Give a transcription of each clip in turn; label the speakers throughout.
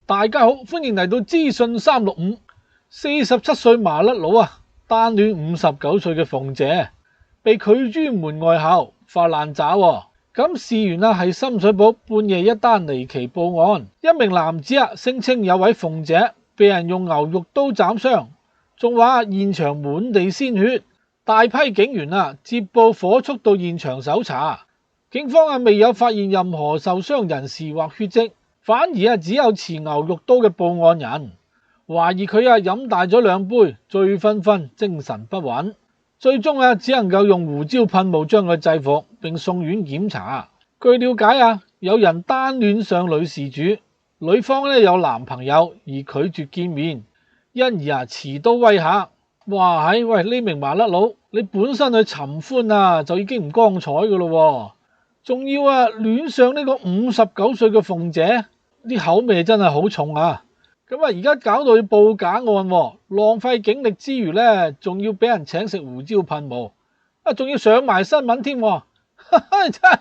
Speaker 1: 大家好，歡迎嚟到資訊365。47歲麻甩佬啊，單戀59歲嘅鳳姐，被拒諸門外後發爛渣喎。咁事源係深水埗半夜一單離奇報案，一名男子聲稱有位鳳姐被人用牛肉刀斬傷，仲話現場滿地鮮血，大批警員接報火速到現場搜查。警方未有發現任何受傷人士或血跡，反而只有持牛肉刀嘅報案人，懷疑佢飲大咗2杯，醉醺醺，精神不穩。最終只能夠用胡椒噴霧將佢制服並送院檢查。據了解有人單戀上女事主，女方有男朋友而拒絕見面，因而持刀威嚇。哇喂，呢名麻甩佬，你本身去尋歡就已經唔光彩噶咯，仲要戀上呢個59歲嘅鳳姐，啲口味真係好重啊！咁而家搞到要報假案，浪費警力之餘呢，仲要俾人請食胡椒噴霧，仲要上埋新聞添，真係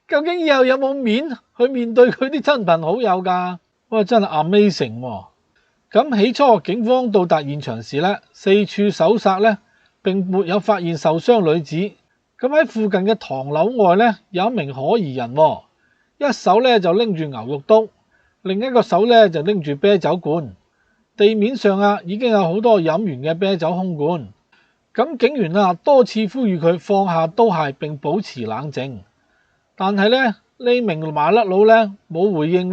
Speaker 1: 究竟以後有冇面去面對佢啲親朋好友噶？哇，真係 amazing 喎！咁起初警方到達現場時呢，四處搜索呢，並沒有發現受傷女子。咁喺附近嘅唐樓外呢，有一名可疑人，一手呢就拎住牛肉刀，另一個手呢就拎住啤酒罐。地面上已經有好多飲完嘅啤酒空罐。咁警員多次呼籲佢放下刀械並保持冷靜，但係呢名麻甩佬呢冇回應，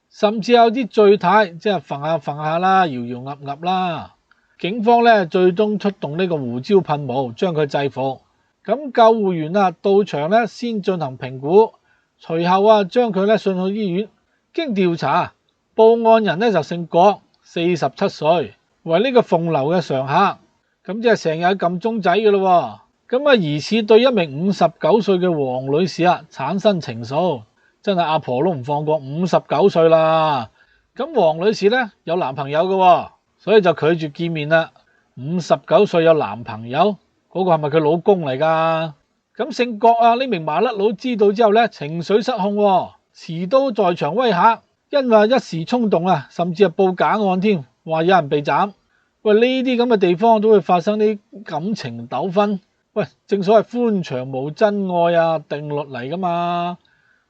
Speaker 1: 甚至有啲醉態，即係揈下揈下啦，搖搖岌岌啦。警方呢最終出動呢個胡椒噴霧將佢制服。咁救護員到場呢先進行評估，隨後將佢送去醫院。經調查，報案人呢就姓郭，47歲，為呢個鳳樓嘅常客，咁即係成日撳鐘仔嘅咯。咁疑似對一名59歲嘅黃女士產生情愫，真係阿婆都唔放過，59歲啦。咁黃女士呢有男朋友嘅，所以就拒絕見面啦。59歲有男朋友，嗰個係咪佢老公嚟噶？咁姓郭呢名麻甩佬知道之後呢，情緒失控，持刀在場威嚇，因為一時衝動甚至係報假案添，話有人被斬。喂，呢啲咁嘅地方都會發生啲感情糾紛。喂，正所謂歡場無真愛定律嚟噶嘛。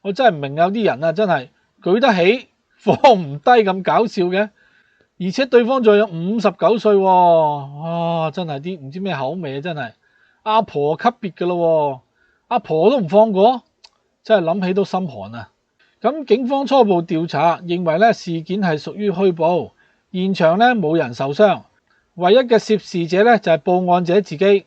Speaker 1: 我真係唔明有啲人真係舉得起放唔低咁搞笑嘅，而且對方仲有59歲，哇，真係啲唔知咩口味真係阿婆級別嘅咯，阿婆都唔放過，真係諗起都心寒啊！咁警方初步調查認為事件係屬於虛報，現場冇人受傷，唯一嘅涉事者就係報案者自己。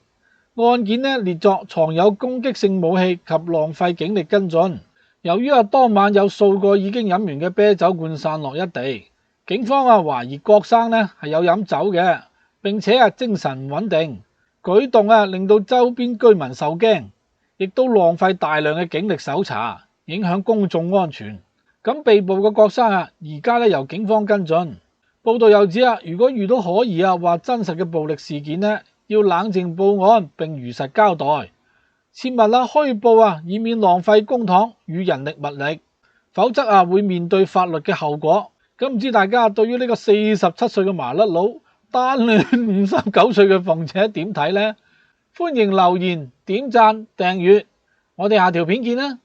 Speaker 1: 案件列作藏有攻擊性武器及浪費警力跟進。由於當晚有數個已經飲完嘅啤酒罐散落一地，警方懷疑郭生係有飲酒嘅，並且精神唔穩定，舉動令到周邊居民受驚，亦都浪費大量嘅警力搜查，影響公眾安全。咁被捕嘅郭生而家由警方跟進。報道又指如果遇到可疑或真實嘅暴力事件要冷靜報案並如實交代，切勿虛報以免浪費公帑與人力物力，否則會面對法律嘅後果。咁唔知大家對於呢個47歲嘅麻甩佬單戀59歲嘅鳳姐點睇呢？歡迎留言、點讚、訂閱，我哋下條片見啦！